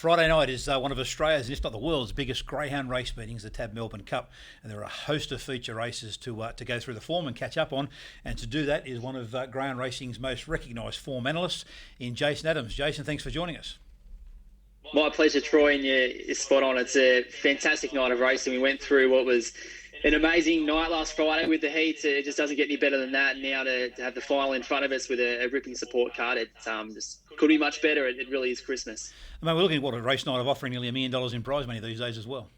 Friday night is one of Australia's, if not the world's, biggest greyhound race meetings, the TAB Melbourne Cup, and there are a host of feature races to go through the form and catch up on. And to do that is one of greyhound racing's most recognised form analysts in Jason Adams. Jason, thanks for joining us. My pleasure, Troy, and you're spot on. It's a fantastic night of racing. We went through what was an amazing night last Friday with the heats. It just doesn't get any better than that. And now to have the final in front of us with a ripping support card, it just could be much better. It really is Christmas. I mean, we're looking at what a race night of offering nearly $1 million in prize money these days as well.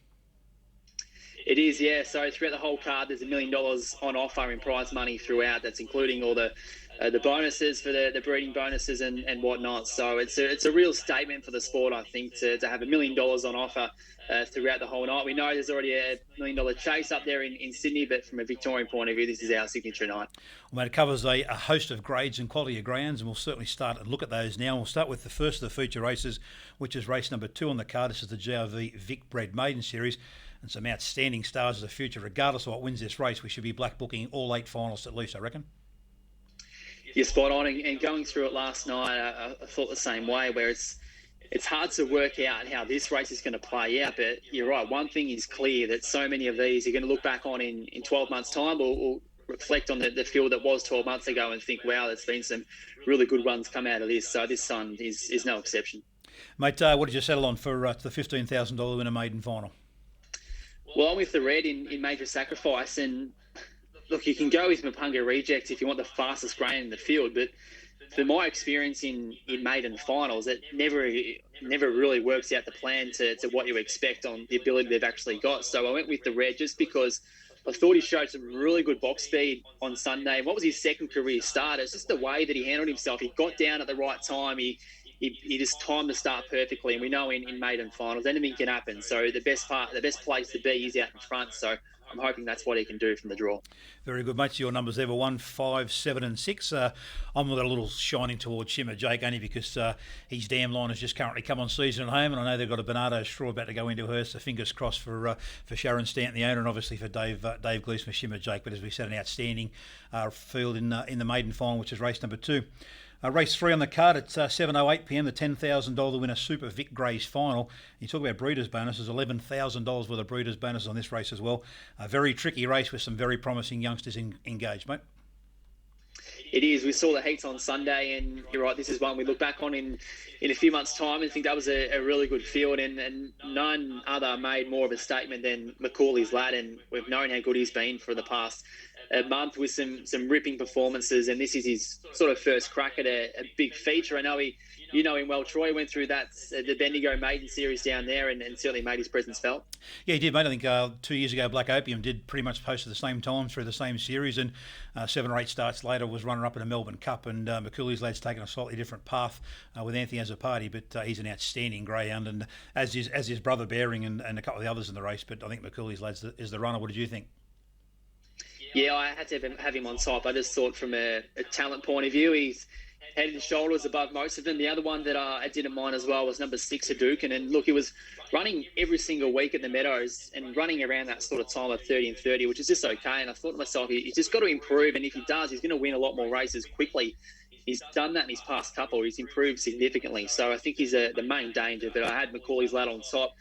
It is, yeah. So throughout the whole card, there's $1 million on offer in prize money throughout. That's including all the bonuses for the breeding bonuses and whatnot. So it's a real statement for the sport, I think, to have $1 million on offer throughout the whole night. We know there's already a $1 million chase up there in Sydney, but from a Victorian point of view, this is our signature night. Well, mate, it covers a host of grades and quality of greyhounds, and we'll certainly start and look at those now. We'll start with the first of the feature races, which is race number 2 on the card. This is the GRV Vic Bred Maiden Series, and some outstanding stars of the future. Regardless of what wins this race, we should be black booking all 8 finalists at least, I reckon. You're spot on, and going through it last night, I thought the same way, where it's hard to work out how this race is going to play out, but you're right. One thing is clear, that so many of these you're going to look back on in 12 months' time or reflect on the field that was 12 months ago and think, wow, there's been some really good runs come out of this. So this one is no exception. Mate, what did you settle on for the $15,000 winner maiden final? Well, I'm with the red in Major Sacrifice, and look, you can go with MEPUNGA Reject if you want the fastest greyhound in the field, but for my experience in maiden finals, it never really works out the plan to what you expect on the ability they've actually got. So I went with the red just because I thought he showed some really good box speed on Sunday. What was his second career start? It's just the way that he handled himself. He got down at the right time. He just timed the start perfectly, and we know in maiden finals anything can happen. So the best place to be is out in front. So I'm hoping that's what he can do from the draw. Very good, mate. So your numbers there were 1, 5, 7 and 6. I'm a little shining towards SHIMA, Jake, only because his damn line has just currently come on season at home, and I know they've got a Bernardo straw about to go into her, so fingers crossed for Sharon Stanton, the owner, and obviously for Dave Gleeson for SHIMA, Jake. But as we said, an outstanding field in the maiden final, which is race number 2. Race 3 on the card at 7:08 p.m, the $10,000 winner Super Vic Grey's final. You talk about breeders' bonuses, $11,000 worth of breeders' bonuses on this race as well. A very tricky race with some very promising youngsters engaged, mate. It is. We saw the heats on Sunday, and you're right, this is one we look back on in a few months' time and think that was a really good field, and none other made more of a statement than MCCOOLY'S lad, and we've known how good he's been for the past month with some ripping performances, and this is his sort of first crack at a big feature. I know you know him well, Troy. Went through the Bendigo Maiden Series down there and certainly made his presence felt. Yeah, he did, mate. I think 2 years ago, Black Opium did pretty much post at the same time through the same series, and 7 or 8 starts later was runner-up in a Melbourne Cup, and MCCOOLY'S lad's taken a slightly different path with Anthony as a party, but he's an outstanding greyhound, and as his brother Bearing and a couple of the others in the race, but I think MCCOOLY'S lad's is the runner. What did you think? Yeah, I had to have him on top. I just thought from a talent point of view, he's head and shoulders above most of them. The other one that I didn't mind as well was number 6, HADOUKEN. And look, he was running every single week at the Meadows and running around that sort of time of 30 and 30, which is just okay. And I thought to myself, he's just got to improve. And if he does, he's going to win a lot more races quickly. He's done that in his past couple. He's improved significantly. So I think he's the main danger. But I had MCCOOLY'S lad on top.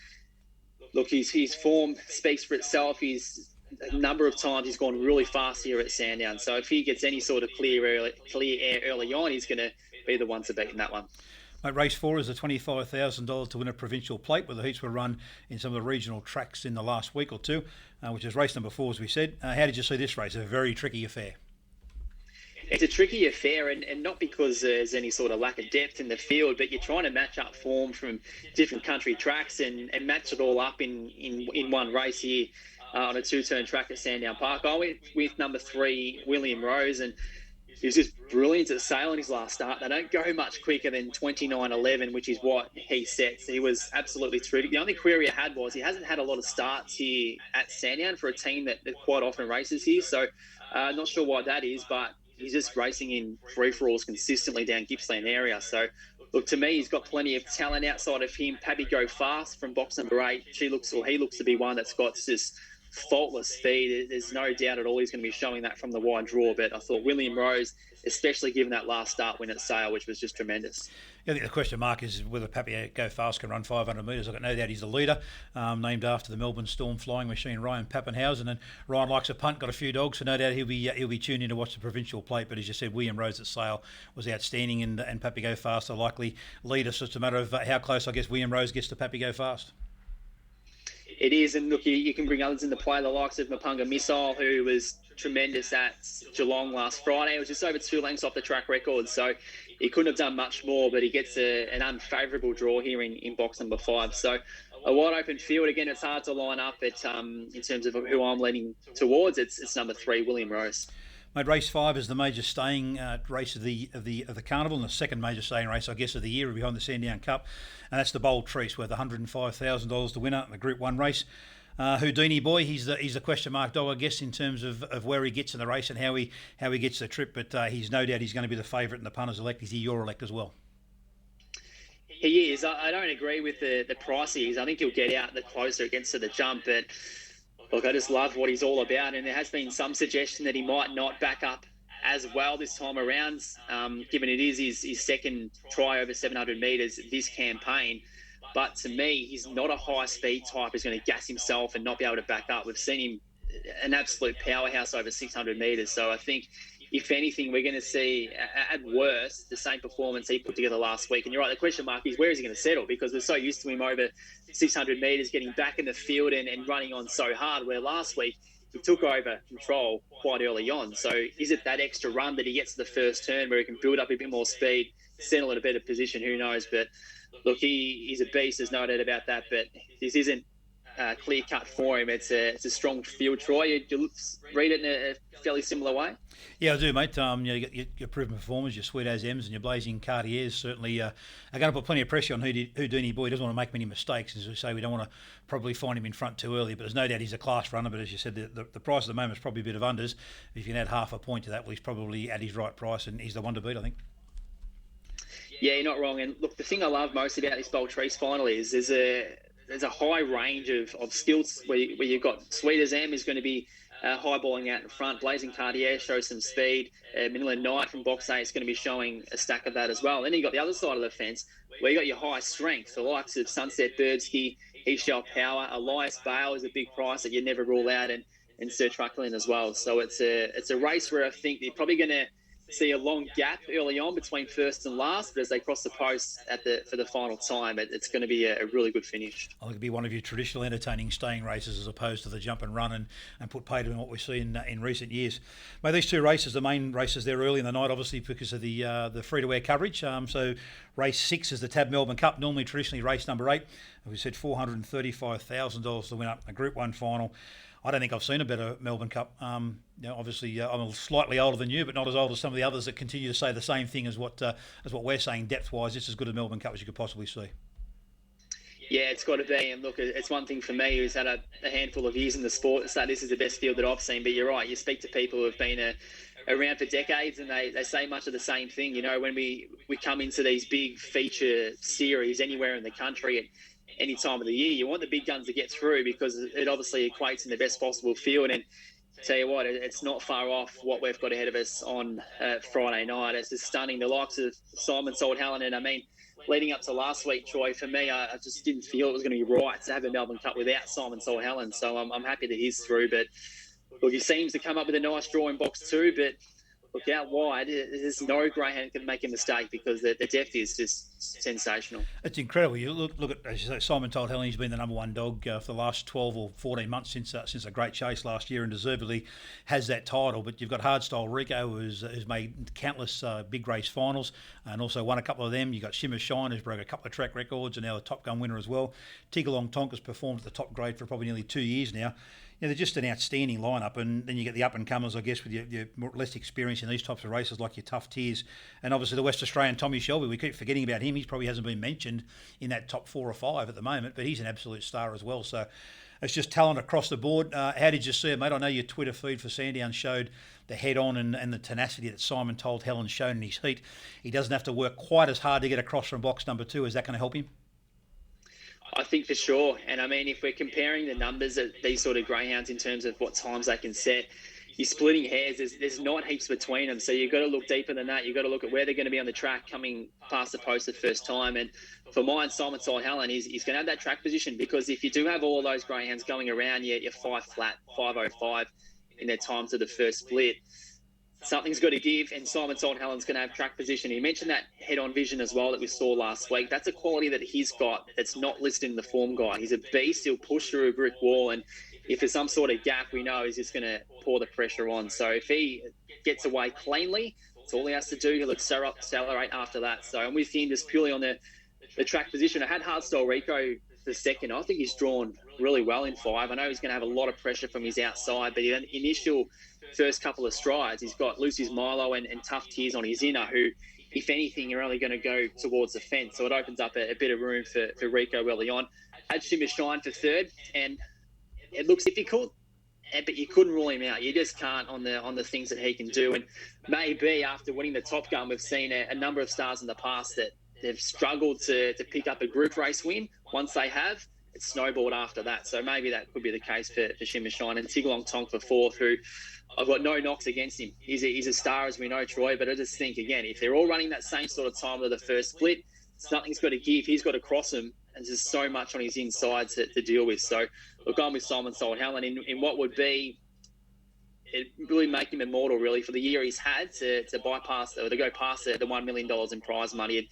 Look, his form speaks for itself. A number of times he's gone really fast here at Sandown. So if he gets any sort of clear air early on, he's going to be the one to beat in that one. Mate, race 4 is the $25,000 to win a provincial plate, where the heats were run in some of the regional tracks in the last week or two, which is race number 4, as we said. How did you see this race? A very tricky affair. It's a tricky affair, and not because there's any sort of lack of depth in the field, but you're trying to match up form from different country tracks and match it all up in one race here. On a 2-turn track at Sandown Park. I went with number 3, William Rose, and he was just brilliant at sailing his last start. They don't go much quicker than 29.11, which is what he sets. He was absolutely terrific. The only query I had was he hasn't had a lot of starts here at Sandown for a team that quite often races here, so not sure why that is, but he's just racing in free-for-alls consistently down Gippsland area. So, look, to me, he's got plenty of talent outside of him. PAPI Go Fast from box number 8. He looks to be one that's got just faultless speed. There's no doubt at all he's going to be showing that from the wide draw. But I thought William Rose, especially given that last start win at Sale, which was just tremendous. I think the question mark is whether PAPI Go Fast can run 500 metres. I've got no doubt he's the leader, named after the Melbourne Storm flying machine Ryan Pappenhausen. And Ryan likes a punt, got a few dogs, so no doubt he'll be tuned in to watch the provincial plate. But as you said, William Rose at Sale was outstanding, and PAPI Go Fast are likely leader. So it's a matter of how close, I guess, William Rose gets to PAPI Go Fast. It is, and look, you can bring others into play, the likes of MEPUNGA Missile, who was tremendous at Geelong last Friday. It was just over 2 lengths off the track record, so he couldn't have done much more, but he gets an unfavourable draw here in box number 5. So a wide open field. Again, it's hard to line up in terms of who I'm leaning towards. It's number 3, William Rose. Mate, race 5 is the major staying race of the carnival, and the second major staying race, I guess, of the year behind the Sandown Cup, and that's the Bold Trease, worth $105,000 to winner in the Group 1 race. Houdini boy, he's the question mark dog, I guess, in terms of where he gets in the race and how he gets the trip. But he's no doubt he's going to be the favourite in the punters elect. Is he your elect as well? He is. I don't agree with the price he is. I think he'll get out the closer it gets to the jump, but look, I just love what he's all about, and there has been some suggestion that he might not back up as well this time around, given it is his second try over 700 metres this campaign. But to me, he's not a high-speed type who's going to gas himself and not be able to back up. We've seen him an absolute powerhouse over 600 metres. So I think, if anything, we're going to see, at worst, the same performance he put together last week. And you're right, the question mark is, where is he going to settle? Because we're so used to him over 600 metres, getting back in the field and running on so hard, where last week he took over control quite early on. So is it that extra run that he gets to the first turn where he can build up a bit more speed, settle in a better position? Who knows? But look, he's a beast. There's no doubt about that. But this isn't clear cut for him. It's a strong field. Troy, you read it in a fairly similar way? Yeah, I do, mate. You got your proven performers, your sweet as M's and your blazing CARTIERs certainly are going to put plenty of pressure on Houdini boy. He doesn't want to make many mistakes. As we say, we don't want to probably find him in front too early, but there's no doubt he's a class runner. But as you said, the price at the moment is probably a bit of unders. If you can add half a point to that, well, he's probably at his right price, and he's the one to beat, I think. Yeah, you're not wrong. And look, the thing I love most about this Bold Trease final is there's a high range of skills where you've got Sweet as M is going to be highballing out in front. Blazing CARTIER shows some speed. MANILA Knight from box 8 is going to be showing a stack of that as well. Then you've got the other side of the fence where you got your high strength, the likes of Sunset Birdski, He Shall Power. Elias Bale is a big price that you never rule out, and Sir Trucklin as well. So it's a race where I think they're probably going to see a long gap early on between first and last, but as they cross the post for the final time, it's going to be a really good finish. I think it'll be one of your traditional entertaining staying races as opposed to the jump and run and put paid in what we see in recent years. Mate, these two races, the main races there early in the night, obviously because of the free-to-air coverage. So race 6 is the TAB Melbourne Cup, normally traditionally race number 8. We said $435,000 to win up a Group 1 final. I don't think I've seen a better Melbourne Cup. Obviously, I'm slightly older than you, but not as old as some of the others that continue to say the same thing as what we're saying depth-wise. It's as good a Melbourne Cup as you could possibly see. Yeah, it's got to be. And look, it's one thing for me who's had a handful of years in the sport to say this is the best field that I've seen. But you're right. You speak to people who have been around for decades and they say much of the same thing. You know, when we come into these big feature series anywhere in the country at any time of the year, you want the big guns to get through because it obviously equates in the best possible field. And tell you what, it's not far off what we've got ahead of us on Friday night. It's just stunning. The likes of Simon Helen, and I mean, leading up to last week, Troy, for me, I just didn't feel it was going to be right to have a Melbourne Cup without Simon Helen. So I'm happy that he's through. But look, he seems to come up with a nice draw in box 2, but look, out wide, there's no greyhound can make a mistake because the depth is just sensational. It's incredible. You look at, as you say, Simon Helen. He's been the number 1 dog for the last 12 or 14 months since a great chase last year, and deservedly has that title. But you've got Hardstyle Rico, who's made countless big race finals and also won a couple of them. You've got Shimmer Shine, who's broke a couple of track records and now a Top Gun winner as well. Tigalong Tonka's performed at the top grade for probably nearly 2 years now. They're just an outstanding lineup, and then you get the up-and-comers, I guess, with your less experience in these types of races, like your tough tiers, and obviously the West Australian Tommy Shelby. We keep forgetting about him. He probably hasn't been mentioned in that top 4 or 5 at the moment, but he's an absolute star as well. So it's just talent across the board. How did you see it, mate? I know your Twitter feed for Sandown showed the head-on and the tenacity that Simon Helen's shown in his heat. He doesn't have to work quite as hard to get across from box number 2. Is that going to help him? I think for sure. And I mean, if we're comparing the numbers at these sort of greyhounds in terms of what times they can set, you're splitting hairs. There's not heaps between them. So you've got to look deeper than that. You've got to look at where they're going to be on the track coming past the post the first time. And for mine, Simon Side Helen, he's going to have that track position, because if you do have all those greyhounds going around, you're 5 flat, 5:05 in their times of the first split. Something's got to give, and Simon Salt Helen's going to have track position. He mentioned that head-on vision as well that we saw last week. That's a quality that he's got that's not listed in the form guide. He's a beast. He'll push through a brick wall, and if there's some sort of gap, we know he's just going to pour the pressure on. So if he gets away cleanly, that's all he has to do. He'll accelerate after that. So I'm with him just purely on the track position. I had Hardstyle Rico the second. I think he's drawn really well in 5. I know he's going to have a lot of pressure from his outside, but the initial first couple of strides, he's got Lucy's Milo and Tough Tears on his inner, who, if anything, are only going to go towards the fence. So it opens up a bit of room for Rico early on. Had Shimmer Shine for third, and it looks difficult, but you couldn't rule him out. You just can't on the things that he can do. And maybe after winning the Top Gun, we've seen a number of stars in the past that they've struggled to pick up a group race win. Once they have, it's snowballed after that. So maybe that could be the case for Shimmer Shine. And Tigalong Tong for 4th, who I've got no knocks against him. He's a star, as we know, Troy, but I just think, again, if they're all running that same sort of time of the first split, something's got to give. He's got to cross him, and there's so much on his insides to deal with. So look, I'm with Simon Salt Helen in what would be, it really make him immortal, really, for the year he's had to bypass or to go past the $1 million in prize money.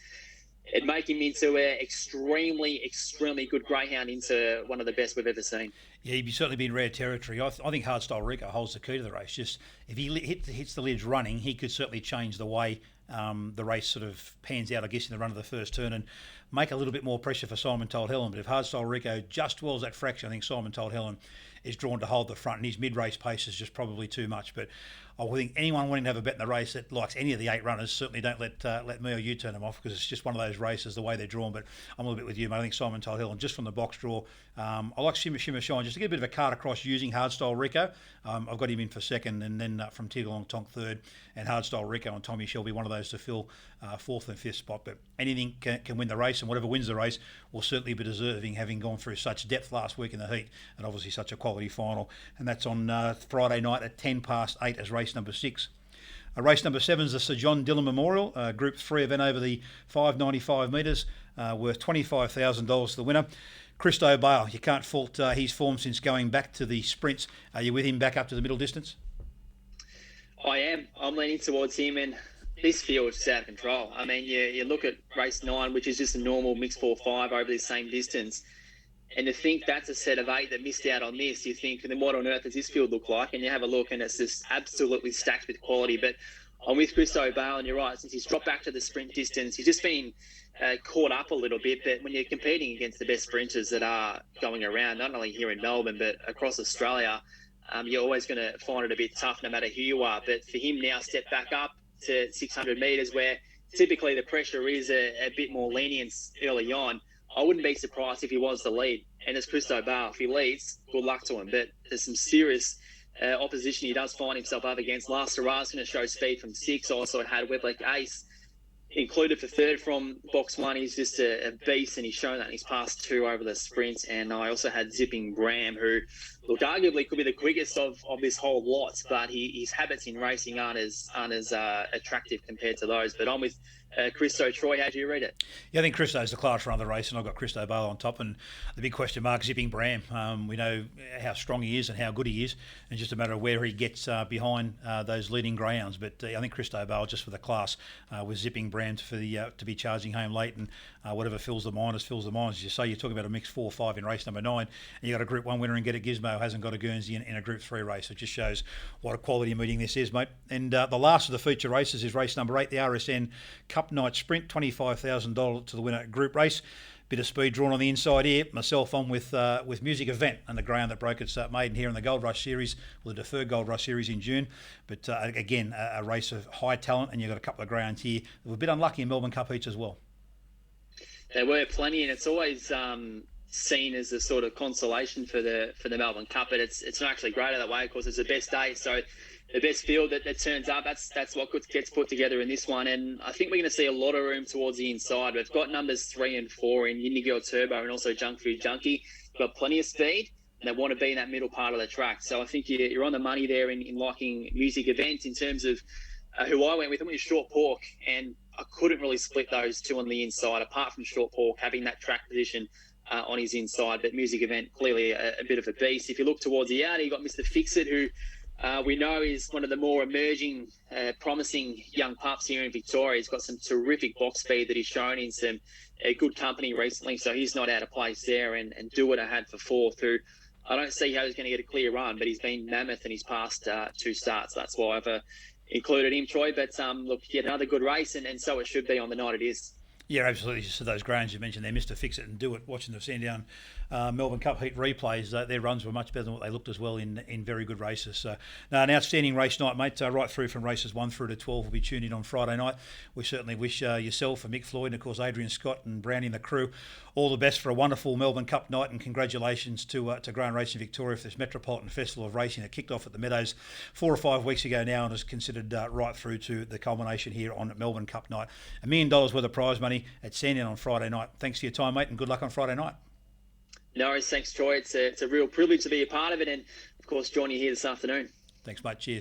It'd make him into an extremely, extremely good greyhound, into one of the best we've ever seen. Yeah, he'd be certainly be in rare territory. I think Hardstyle Rico holds the key to the race. Just if he hits the lids running, he could certainly change the way the race sort of pans out, I guess, in the run of the first turn, and make a little bit more pressure for Simon Told Helen. But if Hardstyle Rico just dwells that fraction, I think Simon Told Helen is drawn to hold the front, and his mid-race pace is just probably too much. But I think anyone wanting to have a bet in the race that likes any of the 8 runners, certainly don't let me or you turn them off, because it's just one of those races, the way they're drawn. But I'm a little bit with you, mate. I think Simon Told Helen, just from the box draw, I like Shimmer Shine, just to get a bit of a card across using Hardstyle Rico. I've got him in for 2nd, and then from Tigalong Tonk 3rd, and Hardstyle Rico and Tommy Shell be one of those to fill 4th and 5th spot. But anything can win the race, and whatever wins the race will certainly be deserving, having gone through such depth last week in the heat, and obviously such a quality final. And that's on Friday night at 8:10 as race number 6. Race number 7 is the Sir John Dillon Memorial, Group 3 event over the 595 metres, worth $25,000 to the winner. Christo Bale, you can't fault his form since going back to the sprints. Are you with him back up to the middle distance? I am. I'm leaning towards him, and this field is out of control. I mean, you look at race 9, which is just a normal mixed 4-5 over the same distance, and to think that's a set of 8 that missed out on this, you think, then what on earth does this field look like? And you have a look, and it's just absolutely stacked with quality. But I'm with Christo Bale, and you're right, since he's dropped back to the sprint distance, he's just been caught up a little bit. But when you're competing against the best sprinters that are going around, not only here in Melbourne, but across Australia, you're always going to find it a bit tough no matter who you are. But for him now, step back up to 600 metres, where typically the pressure is a bit more lenient early on, I wouldn't be surprised if he was the lead. And as Christo Bale, if he leads, good luck to him. But there's some serious opposition he does find himself up against. Last Sarah's going to show speed from 6. Also had Weblek Ace included for 3rd from box 1. He's just a beast, and he's shown that in his past 2 over the sprints. And I also had Zipping Bram, who, look, arguably could be the quickest of this whole lot, but his habits in racing aren't as attractive compared to those. But I'm with Christo. Troy, how do you read it? Yeah, I think Christo's the class run of the race, and I've got Christo Bale on top, and the big question mark, Zipping Bram. We know how strong he is and how good he is, and just a matter of where he gets behind those leading greyhounds. But I think Christo Bale, just for the class, with Zipping Bram to be charging home late, and whatever fills the minors. As you say, you're talking about a mixed 4-5 in race number 9, and you got a Group 1 winner in Get a Gizmo, who hasn't got a Guernsey in a Group 3 race. It just shows what a quality meeting this is, mate. And the last of the feature races is race number 8, the RSN Cup Night Sprint, $25,000 to the winner group race. Bit of speed drawn on the inside here. Myself on with Music Event and the greyhound that broke its maiden here in the Gold Rush Series, or the deferred Gold Rush Series in June. But again, a race of high talent, and you've got a couple of greyhounds here that were a bit unlucky in Melbourne Cup heats as well. There were plenty, and it's always seen as a sort of consolation for the Melbourne Cup, but it's not actually great that way. Of course, it's the best day, so the best field that turns up. That's what gets put together in this one. And I think we're going to see a lot of room towards the inside. We've got numbers 3 and 4 in Indigo Turbo and also Junk Food Junkie. We've got plenty of speed. And they want to be in that middle part of the track. So I think you're on the money there in liking Music Event in terms of who I went with. I went with Short Pork, and I couldn't really split those two on the inside, apart from Short Pork having that track position on his inside. But Music Event, clearly a bit of a beast. If you look towards the outer, you've got Mr. Fix-It, who we know is one of the more emerging, promising young pups here in Victoria. He's got some terrific box speed that he's shown in some good company recently, so he's not out of place there. And Do It I had for 4th, who I don't see how he's going to get a clear run, but he's been mammoth in his past 2 starts. That's why I've included him, Troy. But look, yet another good race, and so it should be on the night it is. Yeah, absolutely. So those greyhounds you mentioned there, Mr. Fix It and Do It, watching the Sandown Melbourne Cup heat replays, their runs were much better than what they looked as well in very good races. So, an outstanding race night, mate. Right through from races 1 through to 12 will be tuned in on Friday night. We certainly wish yourself and Mick Floyd and, of course, Adrian Scott and Brownie and the crew all the best for a wonderful Melbourne Cup night, and congratulations to Greyhound Racing Victoria for this Metropolitan Festival of Racing that kicked off at the Meadows 4 or 5 weeks ago now and is considered right through to the culmination here on Melbourne Cup night. $1 million worth of prize money at Sandown on Friday night. Thanks for your time, mate, and good luck on Friday night. No worries, thanks, Troy. It's a real privilege to be a part of it, and of course, join you here this afternoon. Thanks, mate. Cheers.